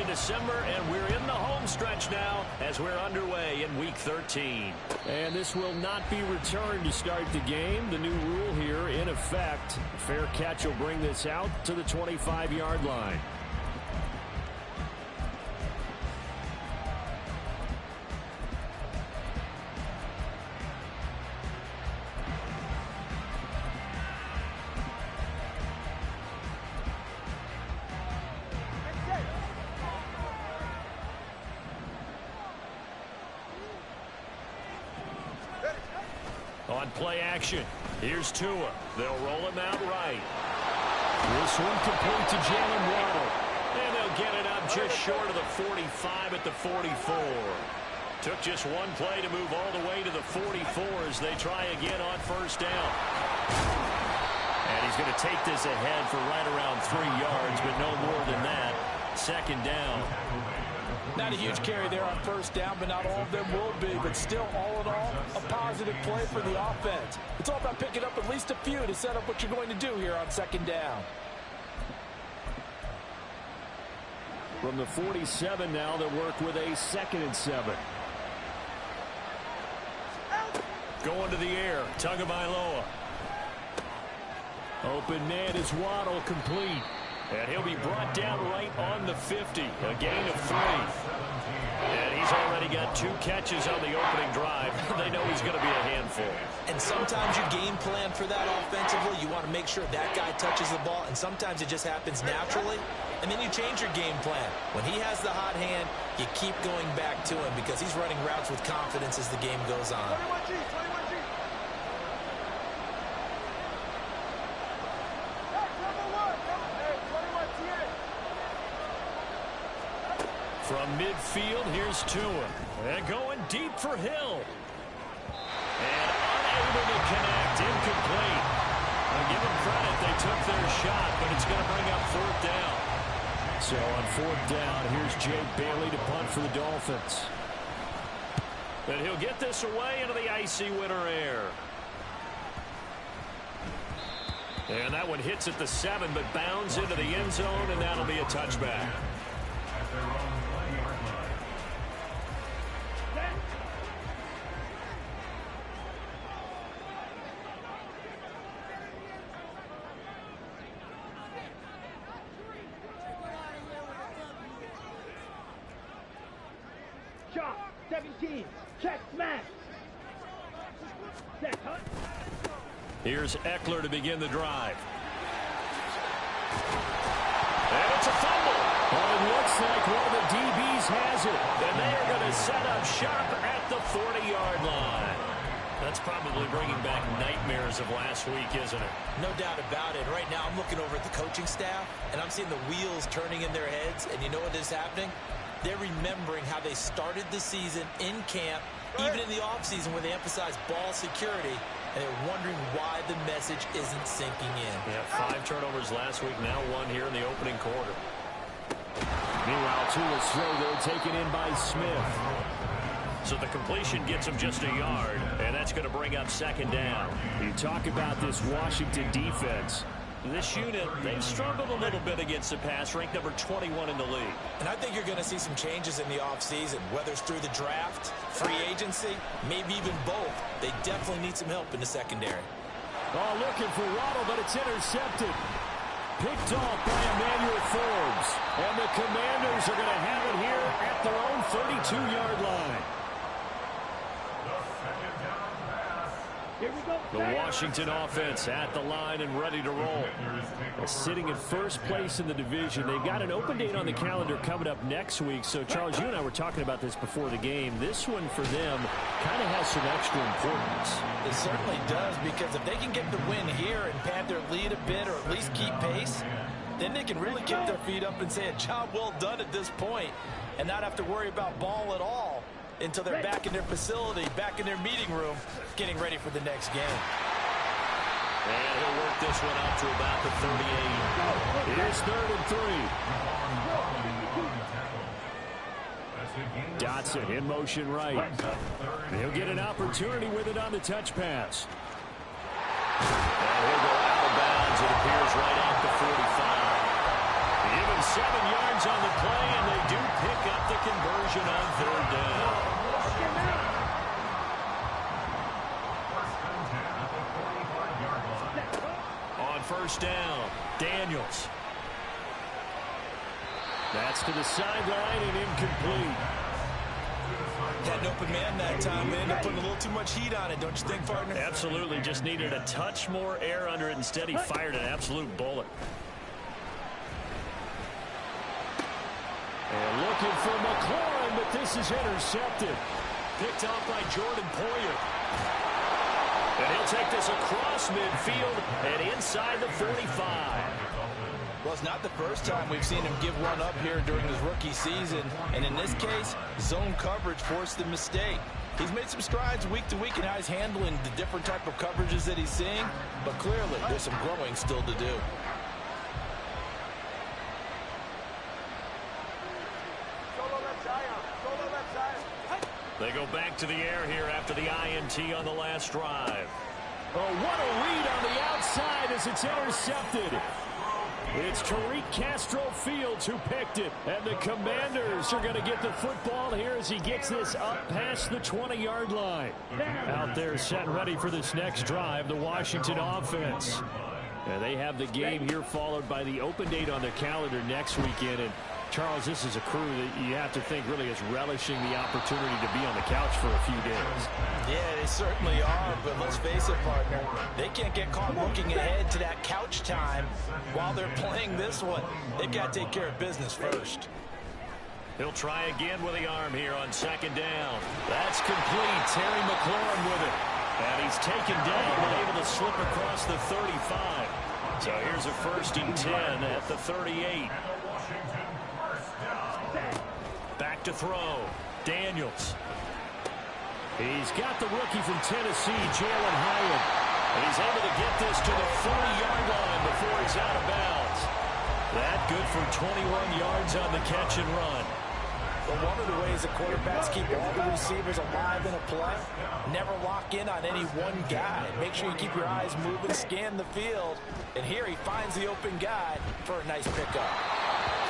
in December, and we're in the home stretch now as we're underway in Week 13. And this will not be returned to start the game. The new rule here in effect. Fair catch will bring this out to the 25-yard line. On play action, here's Tua. They'll roll him out right. This one complete to Jalen Waddle. And they'll get it up just short of the 45 at the 44. Took just one play to move all the way to the 44 as they try again on first down. And he's going to take this ahead for right around 3 yards, but no more than that. Second down. Not a huge carry there on first down, but not all of them will be. But still, all in all, a positive play for the offense. It's all about picking up at least a few to set up what you're going to do here on second down. From the 47 now, they'll work with a 2nd and 7. Going to the air, Tagovailoa. Open man is Waddle, complete. And he'll be brought down right on the 50. A gain of 3. And he's already got 2 catches on the opening drive. They know he's going to be a handful. And sometimes you game plan for that offensively. You want to make sure that guy touches the ball. And sometimes it just happens naturally. And then you change your game plan. When he has the hot hand, you keep going back to him because he's running routes with confidence as the game goes on. From midfield, here's Tua. And going deep for Hill. And unable to connect. Incomplete. I'll give them credit. They took their shot, but it's going to bring up 4th down. So on 4th down, here's Jake Bailey to punt for the Dolphins. And he'll get this away into the icy winter air. And that one hits at the 7, but bounds into the end zone, and that'll be a touchback. Shot, 17, check, smash. Set, cut. Here's Eckler to begin the drive. And it's a fumble. Well, it looks like one of the DBs has it. And they are going to set up shop at the 40-yard line. That's probably bringing back nightmares of last week, isn't it? No doubt about it. Right now I'm looking over at the coaching staff, and I'm seeing the wheels turning in their heads. And you know what is happening? They're remembering how they started the season in camp, even in the offseason where they emphasized ball security, and they're wondering why the message isn't sinking in. Yeah, 5 turnovers last week, now 1 here in the opening quarter. Meanwhile, Tua's throw there taken in by Smith. So the completion gets him just a yard, and that's going to bring up 2nd down. You talk about this Washington defense. This unit, they've struggled a little bit against the pass, ranked number 21 in the league. And I think you're going to see some changes in the offseason, whether it's through the draft, free agency, maybe even both. They definitely need some help in the secondary. Oh, looking for Waddle, but it's intercepted. Picked off by Emmanuel Forbes. And the Commanders are going to have it here at their own 32-yard line. Here we go. The Washington offense at the line and ready to roll. Sitting in first place in the division. They've got an open date on the calendar coming up next week. So, Charles, you and I were talking about this before the game. This one for them kind of has some extra importance. It certainly does, because if they can get the win here and pad their lead a bit or at least keep pace, then they can really kick their feet up and say a job well done at this point and not have to worry about ball at all until they're back in their facility, back in their meeting room, getting ready for the next game. And he'll work this one out to about the 38. It is 3rd and 3. Dotson in motion right. He'll get an opportunity with it on the touch pass. And he'll go out of bounds. It appears right at the 45. Even 7 yards on the play, and they do That's to the sideline and incomplete. Had an open man that time. They ended up putting a little too much heat on it, don't you think, partner? Absolutely. Just needed a touch more air under it. Instead, he fired an absolute bullet. And looking for McLaurin, but this is intercepted. Picked off by Jordan Poyer. And he'll take this across midfield and inside the 45. Well, it's not the first time we've seen him give one up here during his rookie season. And in this case, zone coverage forced the mistake. He's made some strides week to week in how he's handling the different type of coverages that he's seeing. But clearly, there's some growing still to do. They go back to the air here after the INT on the last drive. Oh, what a read on the outside as it's intercepted. It's Tariq Castro Fields who picked it. And the Commanders are going to get the football here as he gets this up past the 20-yard line. Out there set ready for this next drive, the Washington offense. And they have the game here followed by the open date on their calendar next weekend. And Charles, this is a crew that you have to think really is relishing the opportunity to be on the couch for a few days. Yeah, they certainly are, but let's face it, partner. They can't get caught looking ahead to that couch time while they're playing this one. They've got to take care of business first. He'll try again with the arm here on second down. That's complete. Terry McLaurin with it. And he's taken down but able to slip across the 35. So here's a 1st and 10 at the 38. Back to throw. Daniels. He's got the rookie from Tennessee, Jalen Hyatt. And he's able to get this to the 40-yard line before he's out of bounds. That good for 21 yards on the catch and run. Well, one of the ways the quarterbacks keep all the receivers alive in a play, never lock in on any one guy. Make sure you keep your eyes moving, scan the field. And here he finds the open guy for a nice pickup.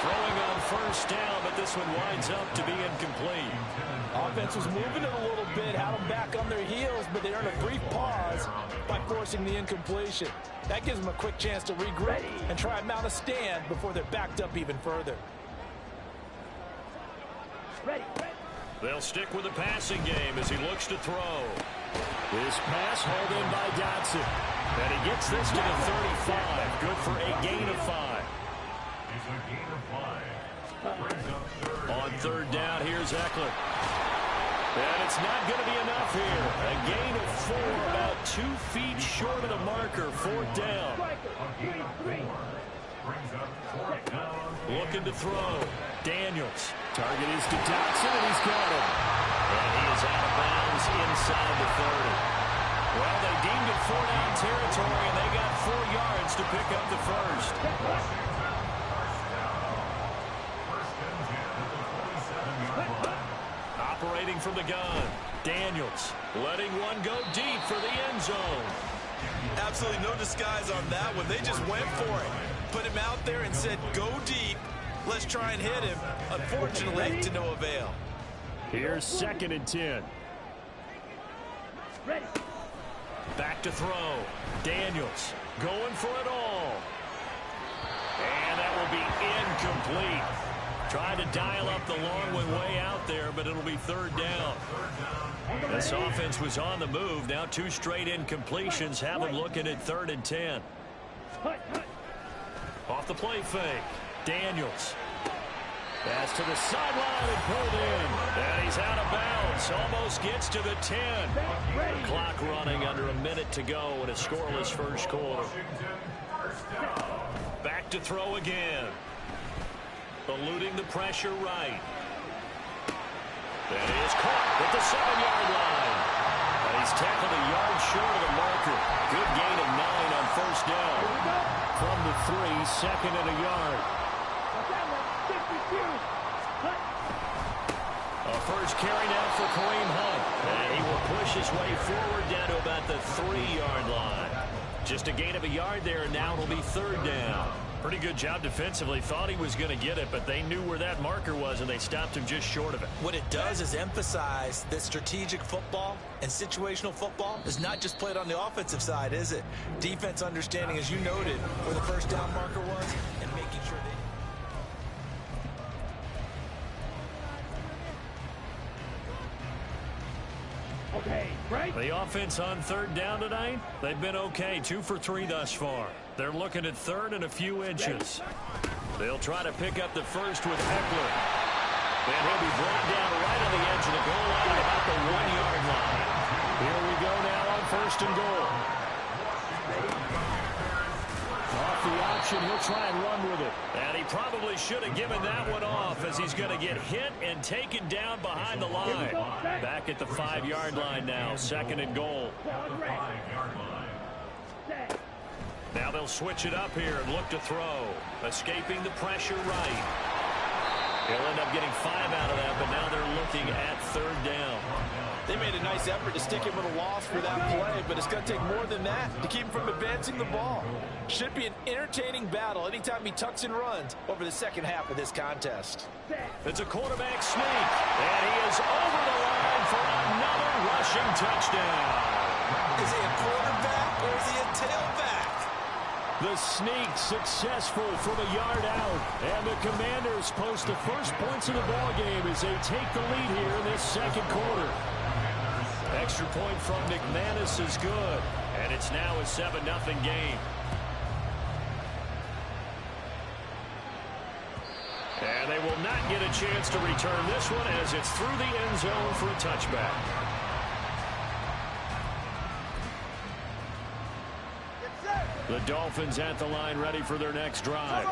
Throwing on 1st down, but this one winds up to be incomplete. Offense was moving it a little bit, had them back on their heels, but they earned a brief pause by forcing the incompletion. That gives them a quick chance to regroup and try and mount a stand before they're backed up even further. They'll stick with the passing game as he looks to throw. This pass hauled in by Dotson. And he gets this to the 35. Good for a gain of 5. On 3rd down, here's Eckler. And it's not going to be enough here. A gain of 4, about 2 feet short of the marker. 4th down. Looking to throw. Daniels. Target is to Dotson, and he's got him. And he is out of bounds inside the 30. Well, they deemed it 4-down territory, and they got 4 yards to pick up the 1st. Operating from the gun. Daniels letting one go deep for the end zone. Absolutely no disguise on that one. They just went for it. Put him out there and said, go deep. Let's try and hit him. Unfortunately, to no avail. Here's 2nd and 10. Back to throw. Daniels going for it all. And that will be incomplete. Trying to dial up the long one way out there, but it'll be 3rd down. This offense was on the move. Now 2 straight incompletions have them looking at 3rd and 10. Off the play fake. Daniels. Pass to the sideline and pulled in. And he's out of bounds. Almost gets to the 10. Clock running under a minute to go in a scoreless 1st quarter. Back to throw again. Eluding the pressure right. That is caught at the 7-yard line. And he's tackled a yard short of the marker. Good gain of 9 on 1st down. From the 3, 2nd and a yard. A first carry now for Kareem Hunt. And he will push his way forward down to about the 3-yard line. Just a gain of a yard there, and now it'll be 3rd down. Pretty good job defensively. Thought he was going to get it, but they knew where that marker was, and they stopped him just short of it. What it does is emphasize that strategic football and situational football is not just played on the offensive side, is it? Defense understanding, as you noted, where the 1st down marker was and making sure they... Okay, right? The offense on third down tonight, they've been okay. 2 for 3 thus far. They're looking at third and a few inches. They'll try to pick up the first with Eckler. And he'll be brought down right on the edge of the goal line at about the 1-yard line. Here we go now on first and goal. Off the option, he'll try and run with it. And he probably should have given that one off as he's going to get hit and taken down behind the line. Back at the 5-yard line now, second and goal. Now they'll switch it up here and look to throw. Escaping the pressure right. He'll end up getting 5 out of that, but now they're looking at third down. They made a nice effort to stick him with a loss for that play, but it's going to take more than that to keep him from advancing the ball. Should be an entertaining battle anytime he tucks and runs over the second half of this contest. It's a quarterback sneak, and he is over the line for another rushing touchdown. Is he a quarterback or is he a tailback? The sneak successful from a yard out. And the Commanders post the first points of the ball game as they take the lead here in this second quarter. Extra point from McManus is good. And it's now a 7-0 game. And they will not get a chance to return this one as it's through the end zone for a touchback. The Dolphins at the line ready for their next drive.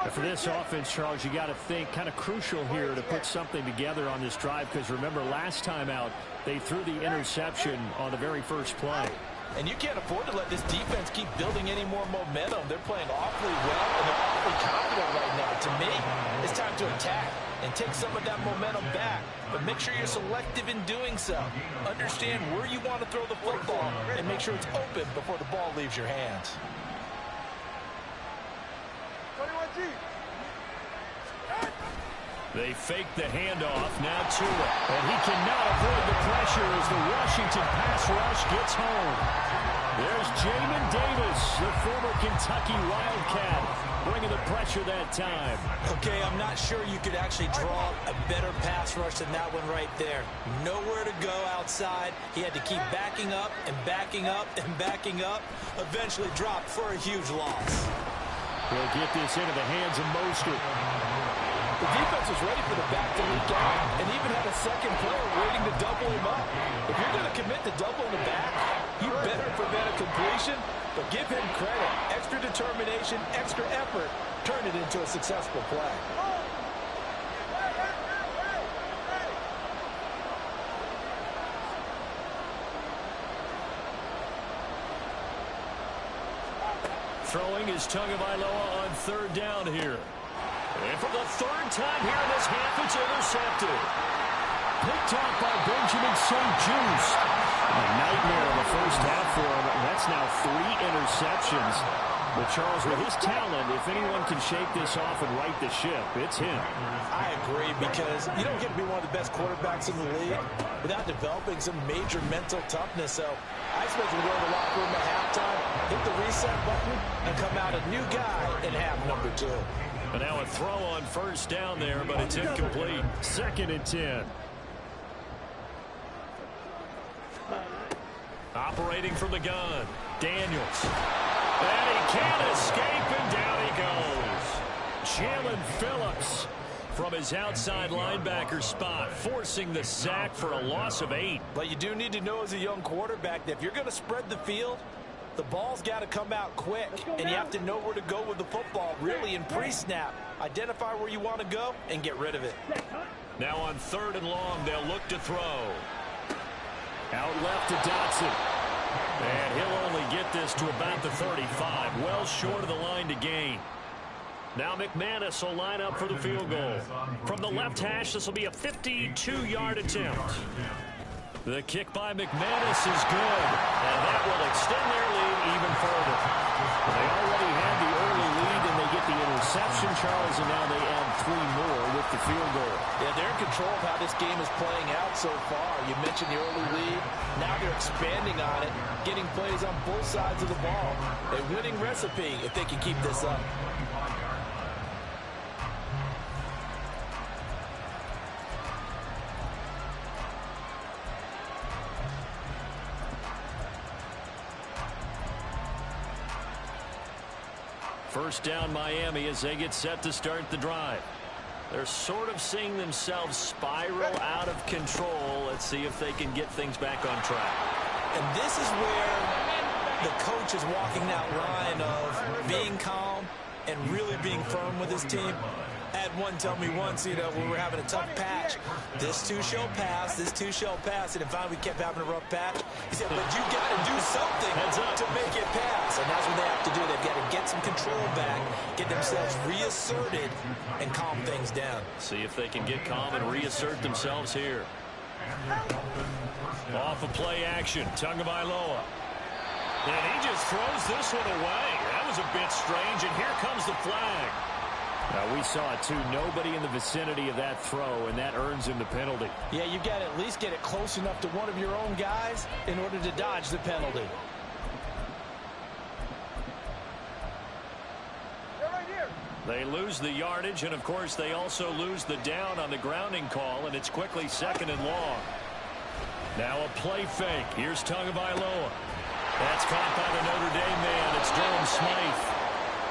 And for this offense, Charles, you got to think kind of crucial here to put something together on this drive because remember last time out they threw the interception on the very first play. And you can't afford to let this defense keep building any more momentum. They're playing awfully well and they're awfully confident right now. To me, it's time to attack and take some of that momentum back. But make sure you're selective in doing so. Understand where you want to throw the football and make sure it's open before the ball leaves your hands. They fake the handoff, now Tua. And he cannot avoid the pressure as the Washington pass rush gets home. There's Jamin Davis, the former Kentucky Wildcat, bringing the pressure that time. Okay, I'm not sure you could actually draw a better pass rush than that one right there. Nowhere to go outside. He had to keep backing up and backing up and backing up. Eventually dropped for a huge loss. He'll get this into the hands of Mostert. The defense was ready for the back to leak out and even had a second player waiting to double him up. If you're going to commit to doubling the back, you better prevent a completion, but give him credit. Extra determination, extra effort, turn it into a successful play. Throwing is Tagovailoa on third down here. And for the third time here in this half, it's intercepted. Picked off by Benjamin St-Juste. A nightmare in the first half for him. That's now 3 interceptions. But Charles, with his talent, if anyone can shake this off and right the ship, it's him. I agree, because you don't get to be one of the best quarterbacks in the league without developing some major mental toughness. So I suppose we go to the locker room at halftime, hit the reset button, and come out a new guy in half number 2. And now a throw on first down there, but it's incomplete. Second and 10. Operating from the gun, Daniels. And he can't escape, and down he goes. Jalen Phillips from his outside linebacker spot, forcing the sack for a loss of 8. But you do need to know as a young quarterback that if you're going to spread the field, the ball's got to come out quick, and you have to know where to go with the football, really, in pre-snap. Identify where you want to go and get rid of it. Now on third and long, they'll look to throw. Out left to Dotson. And he'll only get this to about the 35, well short of the line to gain. Now McManus will line up for the field goal. From the left hash, this will be a 52-yard attempt. The kick by McManus is good, and that will extend their lead even further. They already had the early lead, and they get the interception, Charles, and now they add 3 more with the field goal. Yeah, they're in control of how this game is playing out so far. You mentioned the early lead. Now they're expanding on it, getting plays on both sides of the ball. A winning recipe if they can keep this up. First down Miami as they get set to start the drive. They're sort of seeing themselves spiral out of control. Let's see if they can get things back on track. And this is where the coach is walking that line of being calm and really being firm with his team. I had one tell me once, when we were having a tough patch, this too shall pass, this too shall pass. And if finally we kept having a rough patch, he said, but you got to do something to make it pass. And that's what they have to do. They've got to get some control back, get themselves reasserted, and calm things down. See if they can get calm and reassert themselves here. Off of play action, Tagovailoa. And he just throws this one away. That was a bit strange, and here comes the flag. Now, we saw it, too. Nobody in the vicinity of that throw, and that earns him the penalty. Yeah, you got to at least get it close enough to one of your own guys in order to dodge the penalty. They lose the yardage, and, of course, they also lose the down on the grounding call, and it's quickly 2nd and long. Now a play fake. Here's Tagovailoa. That's caught by the Notre Dame man. It's Durham Smythe.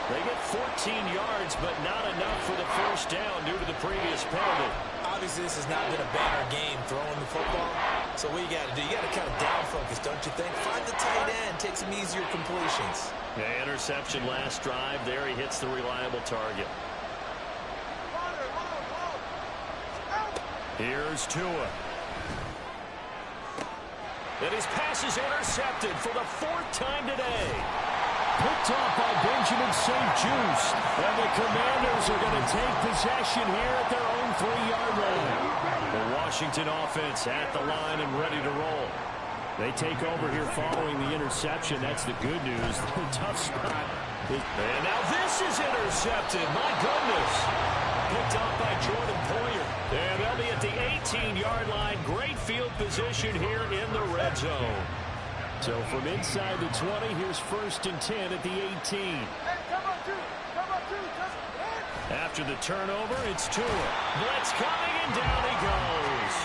They get 14 yards, but not enough for the first down due to the previous penalty. Obviously, this has not been a banner game throwing the football. So what you got to do, you got to kind of down focus, don't you think? Find the tight end, take some easier completions. Yeah, interception last drive. There he hits the reliable target. Here's Tua. And his pass is intercepted for the 4th time today. Picked off by Benjamin St. Juice. And the Commanders are going to take possession here at their own 3-yard line. The Washington offense at the line and ready to roll. They take over here following the interception. That's the good news. The tough spot. And now this is intercepted. My goodness. Picked off by Jordan Poyer. And they'll be at the 18-yard line. Great field position here in the red zone. So from inside the 20, here's 1st and 10 at the 18. After the turnover, it's Tua. Blitz coming, and down he goes.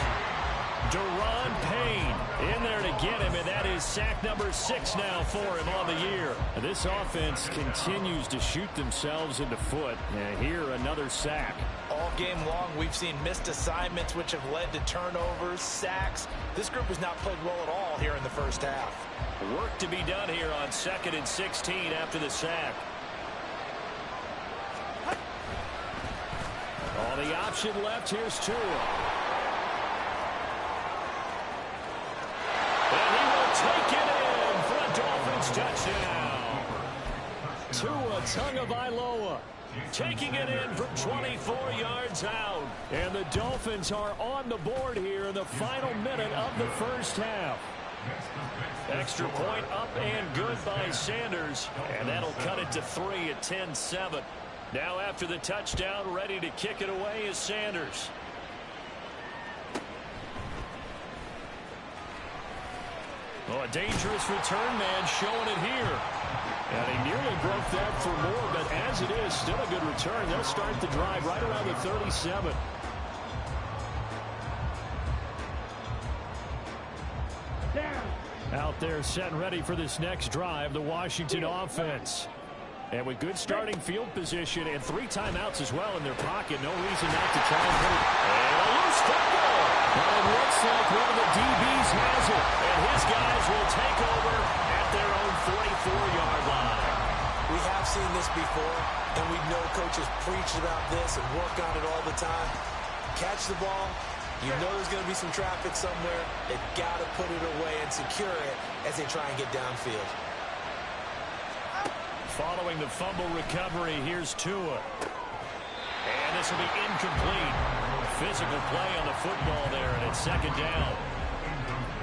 Deron Payne in there to get him, and that is sack number 6 now for him on the year. And this offense continues to shoot themselves in the foot. And here, another sack. All game long, we've seen missed assignments, which have led to turnovers, sacks. This group has not played well at all here in the first half. Work to be done here on 2nd and 16 after the sack. On the option left, here's Tua. And he will take it in for a Dolphins touchdown. Tua Tagovailoa taking it in from 24 yards out. And the Dolphins are on the board here in the final minute of the first half. Extra point up and good by Sanders. And that'll cut it to 3 at 10-7. Now after the touchdown, ready to kick it away is Sanders. Oh, a dangerous return man showing it here. And he nearly broke that for more, but as it is, still a good return. They'll start the drive right around the 37. Out there set and ready for this next drive, the Washington offense. And with good starting field position and 3 timeouts as well in their pocket, no reason not to try and put it. And a loose tackle. And it looks like one of the DBs has it. And his guys will take over at their own 44-yard line. We have seen this before, and we know coaches preach about this and work on it all the time. Catch the ball. You know there's going to be some traffic somewhere. They've got to put it away and secure it as they try and get downfield. Following the fumble recovery, here's Tua. And this will be incomplete. Physical play on the football there, and it's 2nd down.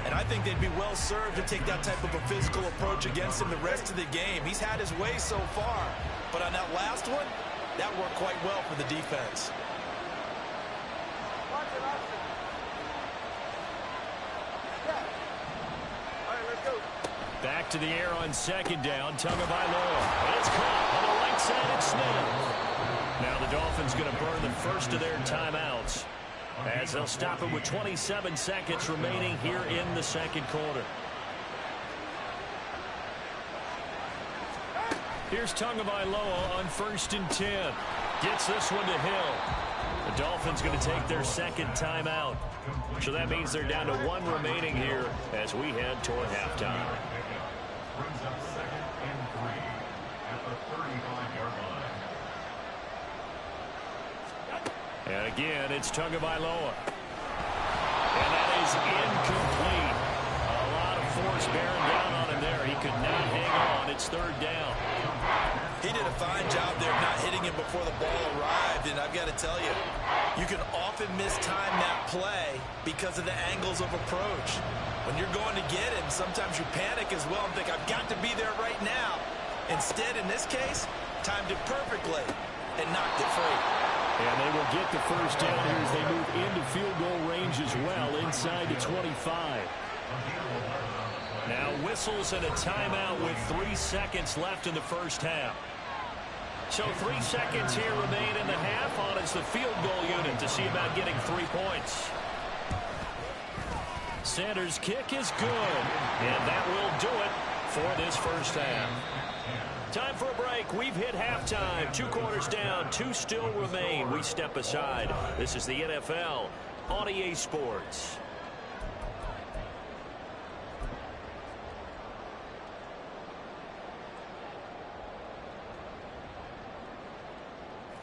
And I think they'd be well served to take that type of a physical approach against him the rest of the game. He's had his way so far, but on that last one, that worked quite well for the defense. Back to the air on 2nd down, Tagovailoa. And it's caught on the right side of Smith. Now the Dolphins going to burn the first of their timeouts as they'll stop it with 27 seconds remaining here in the 2nd quarter. Here's Tagovailoa on 1st and 10. Gets this one to Hill. The Dolphins going to take their second timeout. So that means they're down to 1 remaining here as we head toward halftime. Brings up 2nd and 3 at the 35-yard line. And again, it's Tagovailoa. And that is incomplete. A lot of force bearing down on him there. He could not hang on. It's 3rd down. He did a fine job there not hitting him before the ball arrived, and I've got to tell you, you can often mistime that play because of the angles of approach. When you're going to get him, sometimes you panic as well and think, I've got to be there right now. Instead, in this case, timed it perfectly and knocked it free. And they will get the 1st down here as they move into field goal range as well, inside the 25. Now whistles and a timeout with 3 seconds left in the 1st half. So 3 seconds here remain in the half on as the field goal unit to see about getting 3 points. Sanders' kick is good, and that will do it for this 1st half. Time for a break. We've hit halftime. 2 quarters down, 2 still remain. We step aside. This is the NFL on EA Sports.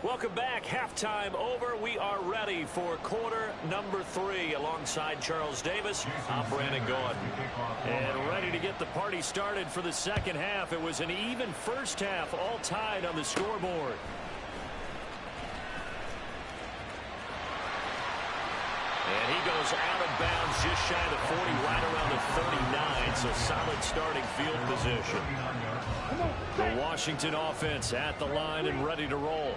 Welcome back. Halftime over. We are ready for quarter number 3 alongside Charles Davis. I'm Brandon Gordon. And ready to get the party started for the 2nd half. It was an even 1st half, all tied on the scoreboard. And he goes out of bounds just shy of the 40, right around the 39. So solid starting field position. The Washington offense at the line and ready to roll.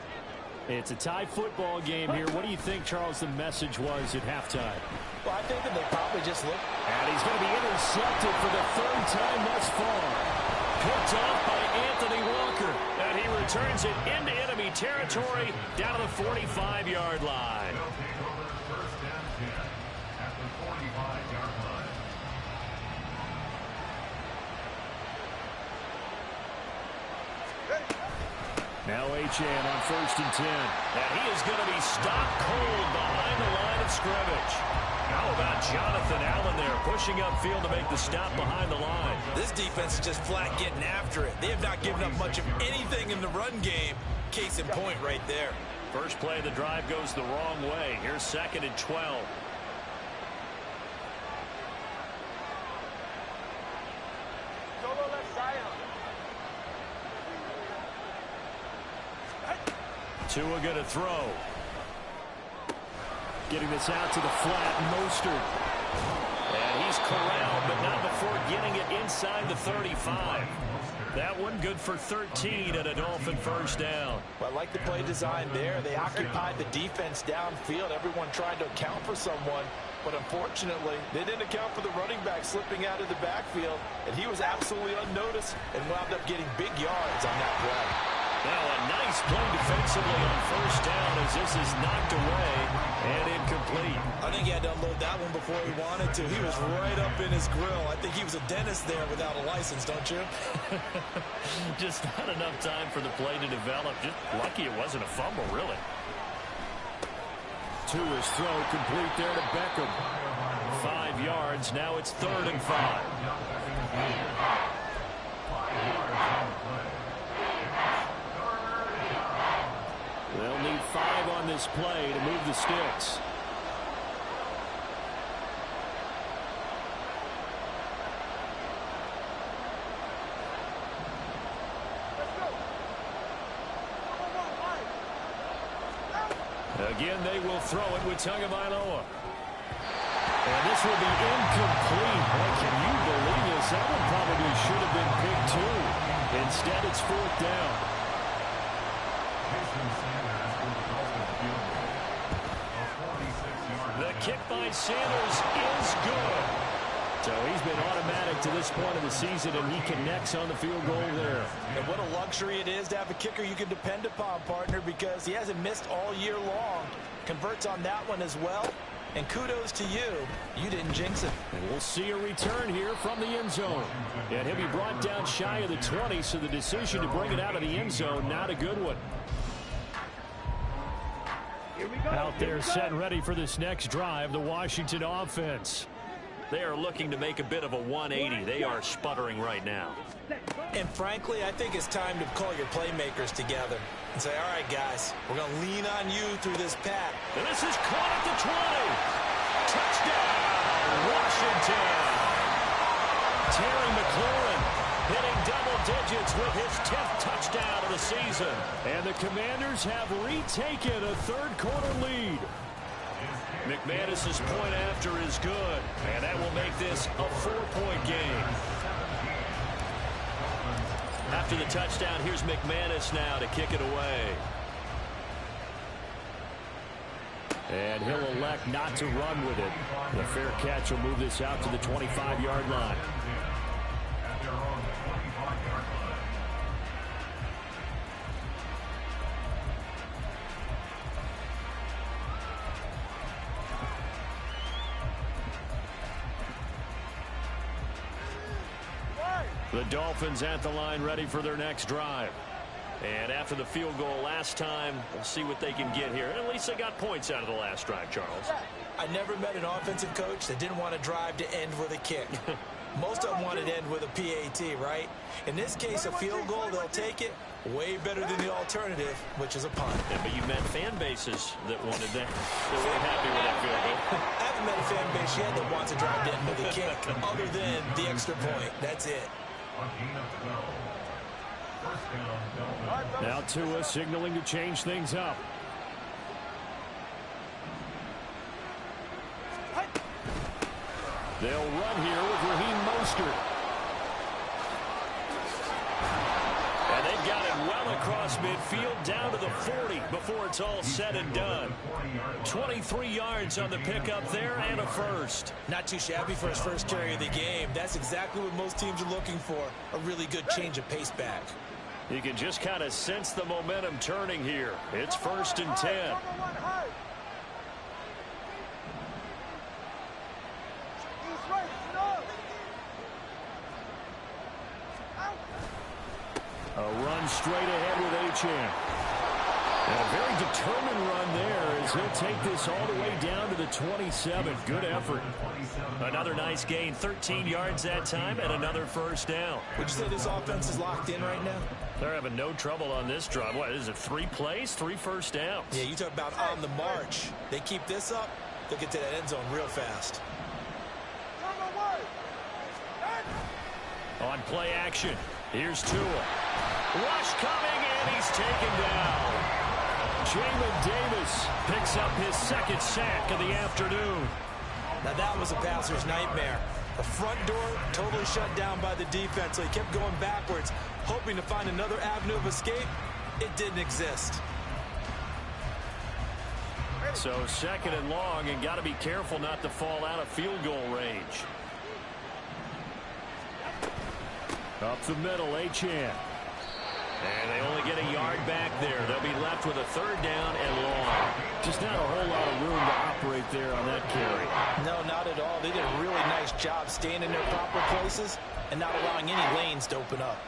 It's a tie football game here. What do you think, Charles, the message was at halftime? Well, I think that they probably just looked. And he's going to be intercepted for the 3rd time thus far. Picked off by Anthony Walker. And he returns it into enemy territory down to the 45-yard line. Now Achane on 1st and 10. And he is going to be stopped cold behind the line of scrimmage. How about Jonathan Allen there pushing upfield to make the stop behind the line? This defense is just flat getting after it. They have not given up much of anything in the run game. Case in point right there. First play of the drive goes the wrong way. Here's 2nd and 12. Tua going to throw. Getting this out to the flat, Mostert. And he's corralled, but not before getting it inside the 35. That one good for 13 and a Dolphin 1st down. Well, I like the play design there. They occupied the defense downfield, everyone trying to account for someone. But unfortunately, they didn't account for the running back slipping out of the backfield, and he was absolutely unnoticed and wound up getting big yards on that play. Now a nice play defensively on 1st down as this is knocked away and incomplete. I think he had to unload that one before he wanted to. He was right up in his grill. I think he was a dentist there without a license, don't you? Just not enough time for the play to develop. Just lucky it wasn't a fumble, really. Tua's throw complete there to Beckham. 5 yards. Now it's 3rd and 5. They'll need 5 on this play to move the sticks. Again, they will throw it with Tagovailoa. And this will be incomplete. Boy, can you believe this? That one probably should have been picked too. Instead, it's 4th down. The kick by Sanders is good. So he's been automatic to this point of the season, and he connects on the field goal there. And what a luxury it is to have a kicker you can depend upon, partner, because he hasn't missed all year long. converts on that one as well. And kudos to you. You didn't jinx it. And we'll see a return here from the end zone. And he'll be brought down shy of the 20, so the decision to bring it out of the end zone, not a good one. Here we go. Out there set and ready for this next drive, the Washington offense. They are looking to make a bit of a 180. They are sputtering right now. And frankly, I think it's time to call your playmakers together and say, all right, guys, we're going to lean on you through this pack. And this is caught at the 20. Touchdown, Washington. Terry McLaurin hitting double digits with his 10th touchdown of the season. And the Commanders have retaken a third-quarter lead. McManus's point after is good, and that will make this a 4-point game. After the touchdown, here's McManus now to kick it away. And he'll elect not to run with it. The fair catch will move this out to the 25-yard line. The Dolphins at the line ready for their next drive. And after the field goal last time, we'll see what they can get here. And at least they got points out of the last drive, Charles. I never met an offensive coach that didn't want to drive to end with a kick. Most of them wanted to end with a PAT, right? In this case, a field goal, they'll take it. Way better than the alternative, which is a punt. Yeah, but you met fan bases that wanted that. They weren't happy with that field goal. I haven't met a fan base yet that wants to drive to end with a kick, other than the extra point. That's it. Now Tua signaling to change things up. They'll run here with Raheem Mostert. And they've got it well across midfield down to the 40 before it's all said and done. 23 yards on the pickup there and a first. Not too shabby for his first carry of the game. That's exactly what most teams are looking for. A really good change of pace back. You can just kind of sense the momentum turning here. It's 1st and 10. A run straight ahead with Achane. And a very determined run there as he'll take this all the way down to the 27. Good effort. Another nice gain, 13 yards that time, and another first down. Would you say this offense is locked in right now? They're having no trouble on this drive. What is it, 3 plays, 3 first downs? Yeah, you talk about on the march. They keep this up, they'll get to that end zone real fast. On play action, here's Tua. Rush coming, and he's taken down. Jamin Davis picks up his 2nd sack of the afternoon. Now that was a passer's nightmare. The front door totally shut down by the defense, so he kept going backwards, hoping to find another avenue of escape. It didn't exist. So 2nd and long, and got to be careful not to fall out of field goal range. Up the middle, Achane. And they only get a yard back there. They'll be left with a 3rd down and long. Just not a whole lot of room to operate there on that carry. No, not at all. They did a really nice job staying in their proper places and not allowing any lanes to open up.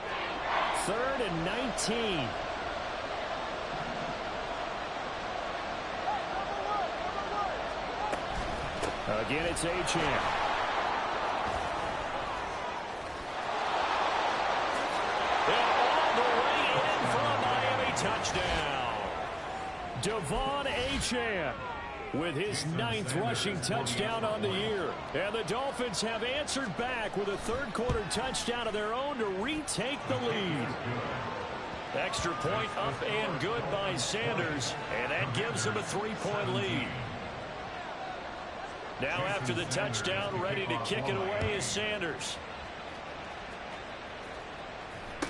3rd and 19. Again, it's Achane. Touchdown. Devon Achane with his 9th rushing touchdown on the year. And the Dolphins have answered back with a 3rd-quarter touchdown of their own to retake the lead. Extra point up and good by Sanders, and that gives them a 3-point lead. Now after the touchdown, ready to kick it away is Sanders. The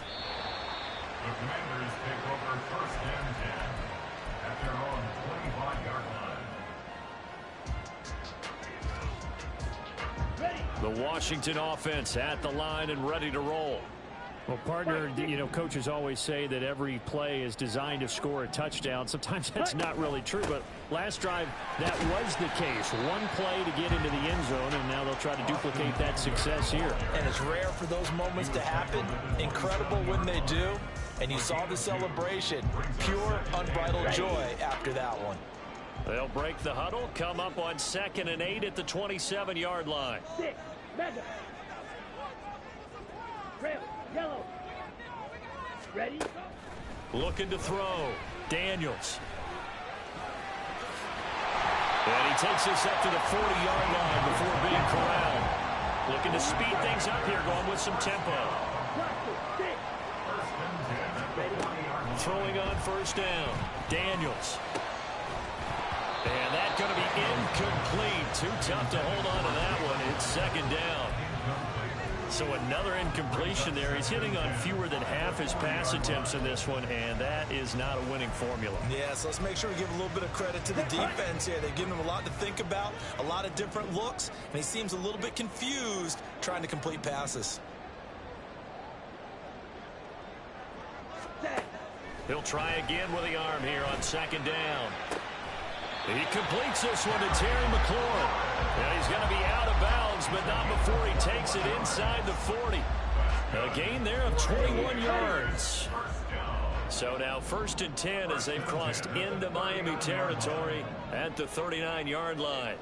Commanders take over 1st and 10 at their own 25-yard line. The Washington offense at the line and ready to roll. Well, partner, you know, coaches always say that every play is designed to score a touchdown. Sometimes that's not really true, but last drive, that was the case. One play to get into the end zone, and now they'll try to duplicate that success here. And it's rare for those moments to happen. Incredible when they do. And you saw the celebration. Pure, unbridled joy after that one. They'll break the huddle, come up on 2nd and 8 at the 27-yard line. 6, mega. Red, yellow. Ready? Looking to throw. Daniels. And he takes us up to the 40-yard line before being corralled. Looking to speed things up here, going with some tempo. Throwing on 1st down. Daniels. And that's going to be incomplete. Too tough to hold on to that one. It's 2nd down. So another incompletion there. He's hitting on fewer than half his pass attempts in this one, and that is not a winning formula. Yeah, so let's make sure we give a little bit of credit to the defense here. They've given him a lot to think about, a lot of different looks, and he seems a little bit confused trying to complete passes. He'll try again with the arm here on 2nd down. He completes this one to Terry McLaurin. And he's going to be out of bounds, but not before he takes it inside the 40. A gain there of 21 yards. So now 1st and 10 as they've crossed into Miami territory at the 39-yard line.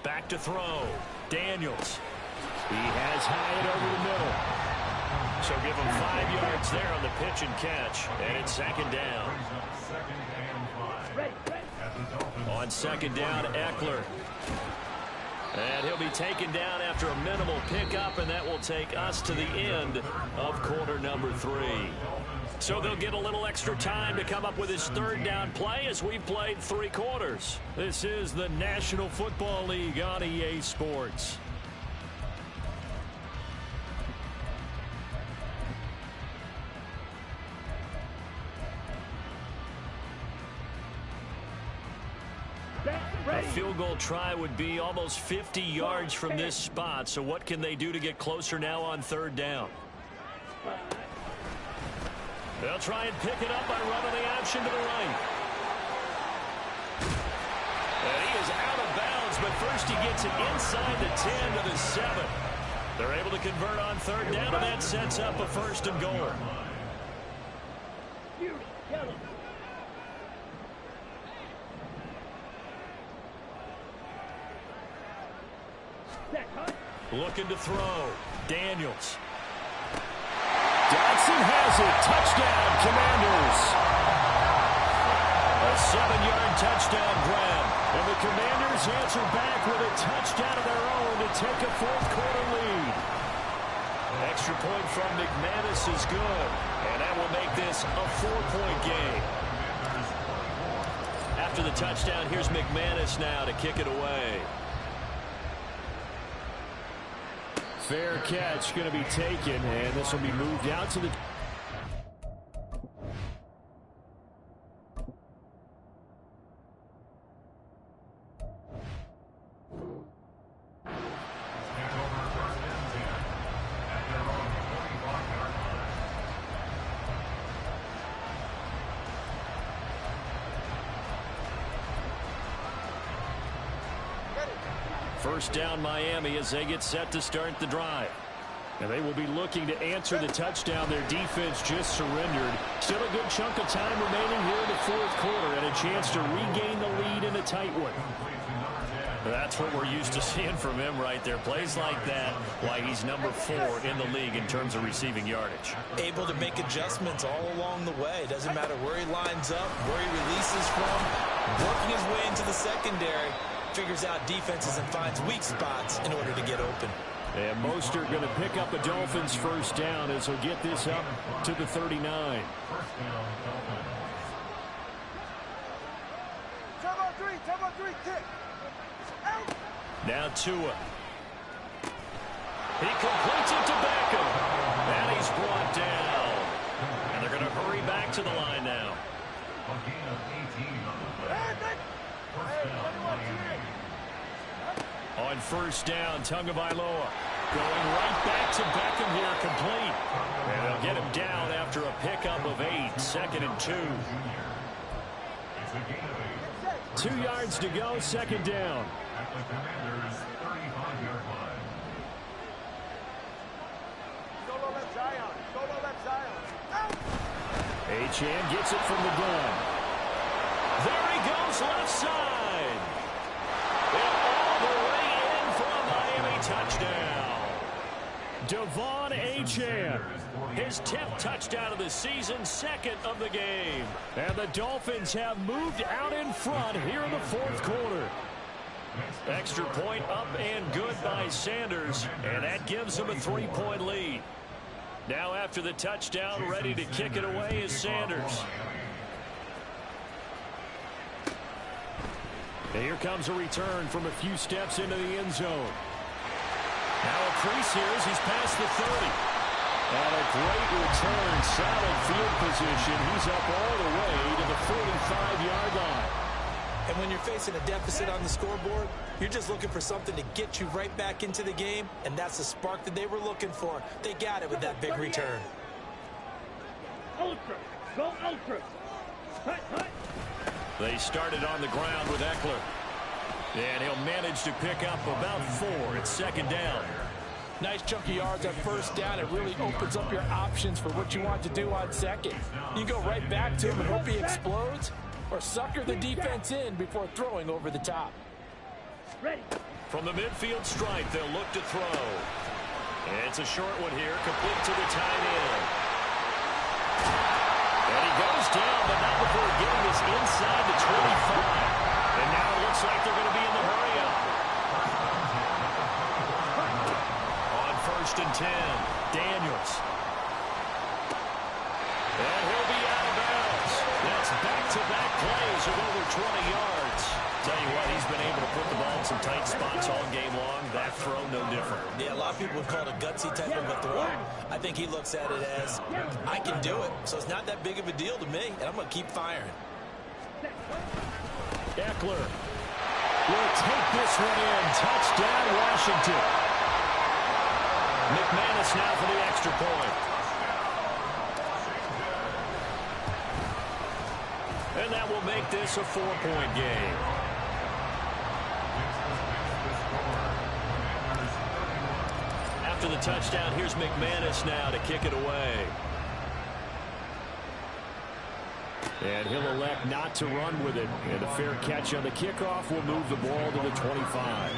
Back to throw. Daniels. He has Hyatt over the middle. So give him 5 yards there on the pitch and catch. And it's 2nd down. On 2nd down, Eckler. And he'll be taken down after a minimal pickup, and that will take us to the end of quarter number 3. So they'll get a little extra time to come up with his 3rd down play as we've played 3 quarters. This is the National Football League on EA Sports. A field goal try would be almost 50 yards from this spot. So what can they do to get closer now on 3rd down? They'll try and pick it up by running the option to the right. And he is out of bounds, but first he gets it inside the 10 to the 7. They're able to convert on 3rd down, and that sets up a 1st and goal. Looking to throw. Daniels. Dodson has it. Touchdown, Commanders. A 7-yard touchdown grab. And the Commanders answer back with a touchdown of their own to take a 4th quarter lead. Extra point from McManus is good. And that will make this a 4-point game. After the touchdown, here's McManus now to kick it away. Fair catch going to be taken, and this will be moved out to the... First down Miami as they get set to start the drive. And they will be looking to answer the touchdown. Their defense just surrendered. Still a good chunk of time remaining here in the 4th quarter and a chance to regain the lead in a tight one. That's what we're used to seeing from him right there. Plays like that, why he's number 4 in the league in terms of receiving yardage. Able to make adjustments all along the way. Doesn't matter where he lines up, where he releases from. Working his way into the secondary. Figures out defenses and finds weak spots in order to get open. And Mostert going to pick up a Dolphins 1st down as he'll get this up to the 39. Now Tua. He completes it to Beckham. And he's brought down. And they're going to hurry back to the line now. On 1st down, Tagovailoa. Going right back to Beckham here, complete. And they'll get him down after a pickup of 8, 2nd and 2. 2 yards to go, 2nd down. At the Commander's 35-yard line. Achane gets it from the gun. There he goes, left side. And all the way in for a Miami touchdown. Devon Achane. His 10th touchdown of the season, 2nd of the game. And the Dolphins have moved out in front here in the 4th quarter. Extra point up and good by Sanders, and that gives them a 3-point lead. Now after the touchdown, ready to kick it away is Sanders. And here comes a return from a few steps into the end zone. Now a crease here as he's past the 30. And a great return, solid field position. He's up all the way to the 45-yard line. And when you're facing a deficit on the scoreboard, you're just looking for something to get you right back into the game, and that's the spark that they were looking for. They got it with that big return. Ultra. Go ultra. Hut, hut. They started on the ground with Eckler. And he'll manage to pick up about 4. It's 2nd down. Nice chunk of yards on 1st down. It really opens up your options for what you want to do on 2nd. You go right back to him and hope he explodes, or sucker the defense in before throwing over the top. Ready. From the midfield stripe, they'll look to throw. It's a short one here, complete to the tight end. And he goes down, but not before getting this inside the 25. And now it looks like they're going to be in the hurry-up. On 1st and 10, Daniels. And he'll be out of bounds. That's back-to-back plays of over 20 yards. Tell you what, he's been able to put the ball in some tight spots all game long. That throw, no different. Yeah, a lot of people would call it a gutsy type of a throw. I think he looks at it as, I can do it, so it's not that big of a deal to me, and I'm going to keep firing. Eckler will take this one in. Touchdown, Washington. McManus now for the extra point. And that will make this a 4-point game. After the touchdown, here's McManus now to kick it away. And he'll elect not to run with it. And a fair catch on the kickoff will move the ball to the 25.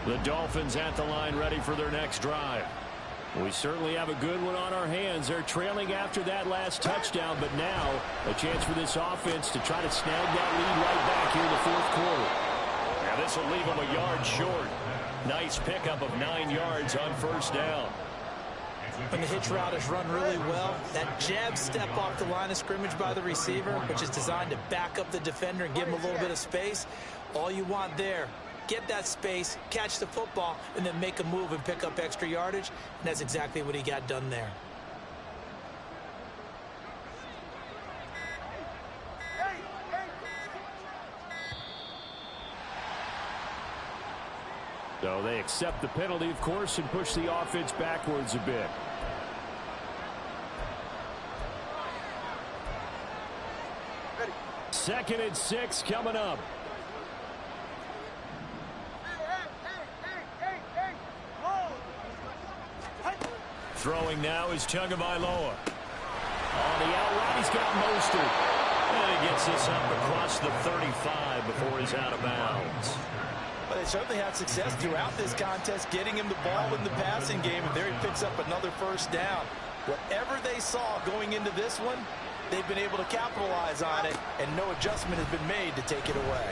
The Dolphins at the line ready for their next drive. We certainly have a good one on our hands. They're trailing after that last touchdown, but now a chance for this offense to try to snag that lead right back here in the 4th quarter. Now this will leave them a yard short. Nice pickup of 9 yards on 1st down. When the hitch route is run really well, that jab step off the line of scrimmage by the receiver, which is designed to back up the defender and give him a little bit of space, all you want there. Get that space, catch the football, and then make a move and pick up extra yardage. And that's exactly what he got done there. So they accept the penalty, of course, and push the offense backwards a bit. Ready. 2nd and 6 coming up. Throwing now is Tagovailoa. On the out route, he's got Mostert. And he gets this up across the 35 before he's out of bounds. But they certainly had success throughout this contest, getting him the ball in the passing game, and there he picks up another 1st down. Whatever they saw going into this one, they've been able to capitalize on it, and no adjustment has been made to take it away.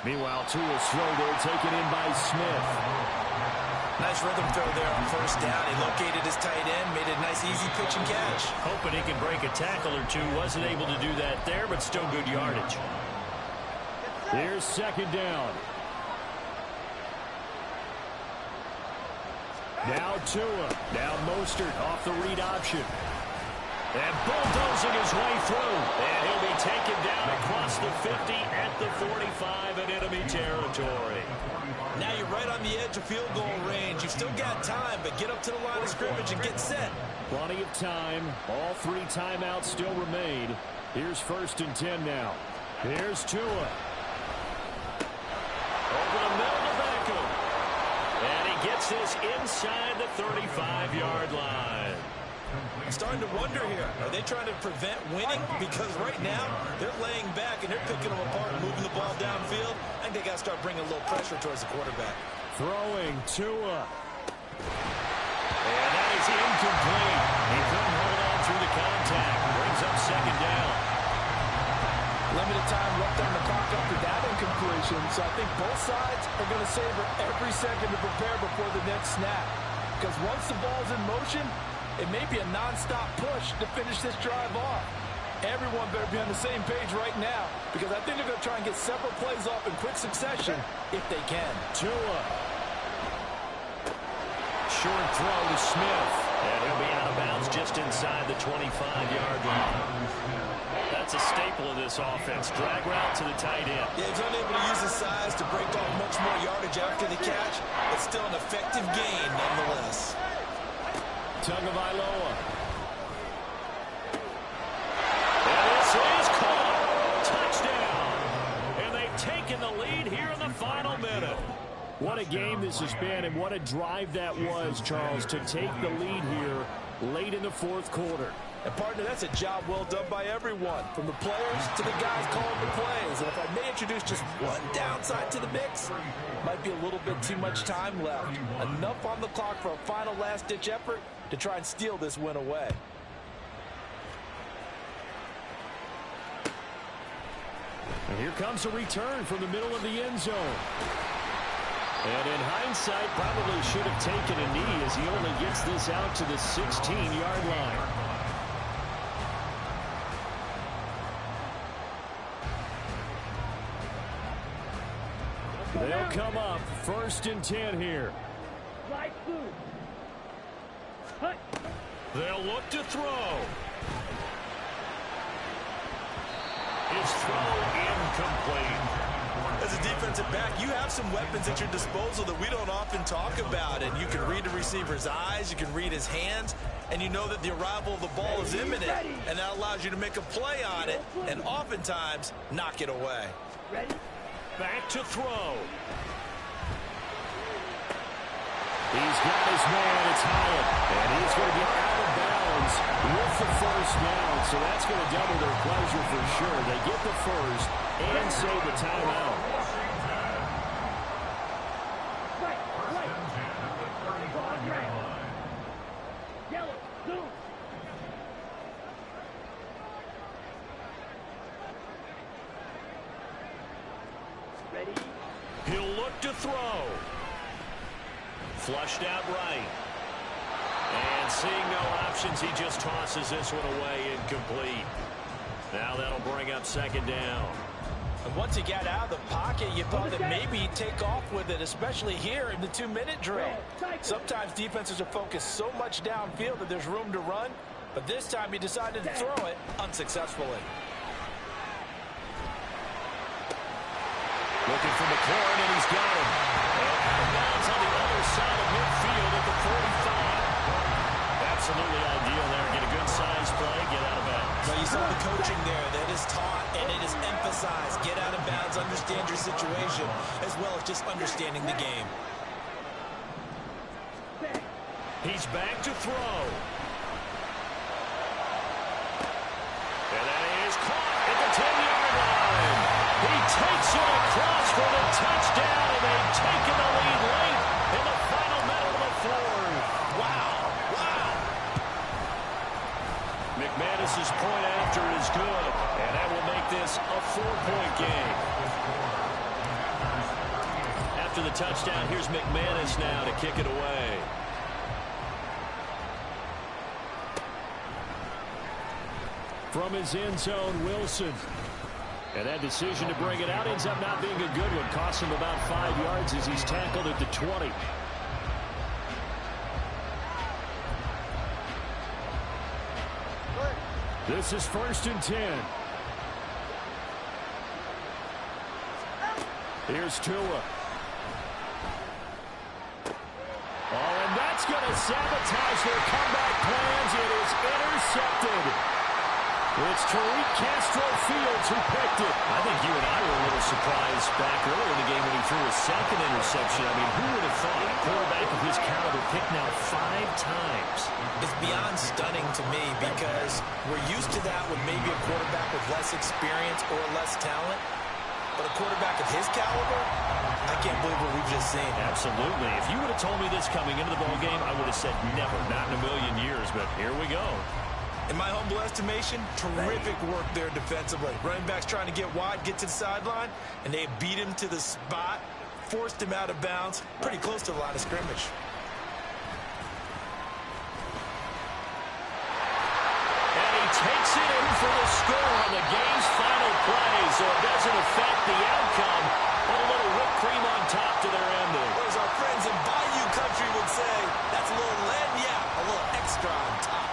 Meanwhile, Tua's throw there taken in by Smith. Nice rhythm throw there on 1st down. He located his tight end, made it a nice easy pitch and catch. Hoping he can break a tackle or two. Wasn't able to do that there, but still good yardage. Here's 2nd down. Now Tua. Now Mostert off the read option. And bulldozing his way through. And he'll be taken down across the 50 at the 45 in enemy territory. Now you're right on the edge of field goal range. You've still got time, but get up to the line of scrimmage and get set. Plenty of time. All 3 timeouts still remain. Here's 1st and 10 now. Here's Tua. Over the middle to Beckham. And he gets this inside the 35-yard line. I'm starting to wonder here. Are they trying to prevent winning? Because right now, they're laying back and they're picking them apart and moving the ball downfield. I think they got to start bringing a little pressure towards the quarterback. Throwing Tua. And that is incomplete. He couldn't hold on through the contact. Brings up 2nd down. Limited time left on the clock after that incompletion, so I think both sides are going to savor every second to prepare before the next snap. Because once the ball's in motion, it may be a non-stop push to finish this drive off. Everyone better be on the same page right now, because I think they're going to try and get several plays off in quick succession if they can. Tua. Short throw to Smith. And he'll be out of bounds just inside the 25-yard line. That's a staple of this offense. Drag route to the tight end. Yeah, he's unable to use his size to break off much more yardage after the catch, but still an effective gain nonetheless. Tagovailoa. And this is caught. Touchdown. And they've taken the lead here in the final minute. What a game this has been, and what a drive that was, Charles, to take the lead here late in the 4th quarter. And, partner, that's a job well done by everyone, from the players to the guys calling the plays. And if I may introduce just one downside to the mix, might be a little bit too much time left. Enough on the clock for a final last-ditch effort to try and steal this win away. And here comes a return from the middle of the end zone. And in hindsight, probably should have taken a knee as he only gets this out to the 16-yard line. They'll come up 1st and 10 here. Slide through. Hut. They'll look to throw. His throw incomplete. As a defensive back, you have some weapons at your disposal that we don't often talk about. And you can read the receiver's eyes, you can read his hands, and you know that the arrival of the ball is imminent. And that allows you to make a play on it and oftentimes knock it away. Ready? Back to throw. He's got his man. It's Hyatt. And he's going to get out of bounds with the 1st down. So that's going to double their pleasure for sure. They get the 1st and save the timeout. Right. Yellow. Zoom. Ready? He'll look to throw. Flushed out right. And seeing no options, he just tosses this one away incomplete. Now that'll bring up 2nd down. And once he got out of the pocket, you thought that maybe he'd take off with it, especially here in the 2-minute drill. Sometimes defenses are focused so much downfield that there's room to run, but this time he decided to throw it unsuccessfully. Looking for McLaurin, and he's got him. And out of bounds on the other side of midfield at the 45. Absolutely ideal there. Get a good size play, get out of bounds. Well, you saw the coaching there that is taught and it is emphasized. Get out of bounds, understand your situation, as well as just understanding the game. He's back to throw. And that is caught at the 10-yard line. He takes it across for the touchdown, and they've taken the lead late in the final minute of the 4th. Wow. McManus's point after is good, and that will make this a 4-point game. After the touchdown, here's McManus now to kick it away. From his end zone, Wilson. And that decision to bring it out ends up not being a good one. Costs him about 5 yards as he's tackled at the 20. This is 1st and 10. Here's Tua. Oh, and that's going to sabotage their comeback plans. It is intercepted. It's Tariq Castro Fields who picked it. I think you and I were a little surprised back earlier in the game when he threw his second interception. I mean, who would have thought a quarterback of his caliber picked now 5 times? It's beyond stunning to me because we're used to that with maybe a quarterback with less experience or less talent. But a quarterback of his caliber, I can't believe what we've just seen. Absolutely. If you would have told me this coming into the ball game, I would have said never, not in a million years. But here we go. In my humble estimation, terrific work there defensively. Running backs trying to get wide, get to the sideline, and they beat him to the spot, forced him out of bounds, pretty close to the line of scrimmage. And he takes it in for the score on the game's final play, so it doesn't affect the outcome, but a little whipped cream on top to their ending. Or as our friends in Bayou Country would say, that's a little a little extra on top.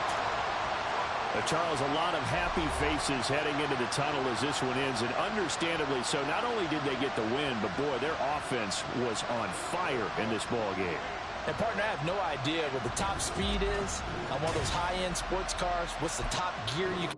Charles, a lot of happy faces heading into the tunnel as this one ends, and understandably so. Not only did they get the win, but boy, their offense was on fire in this ball game. And partner, I have no idea what the top speed is on one of those high-end sports cars. What's the top gear you can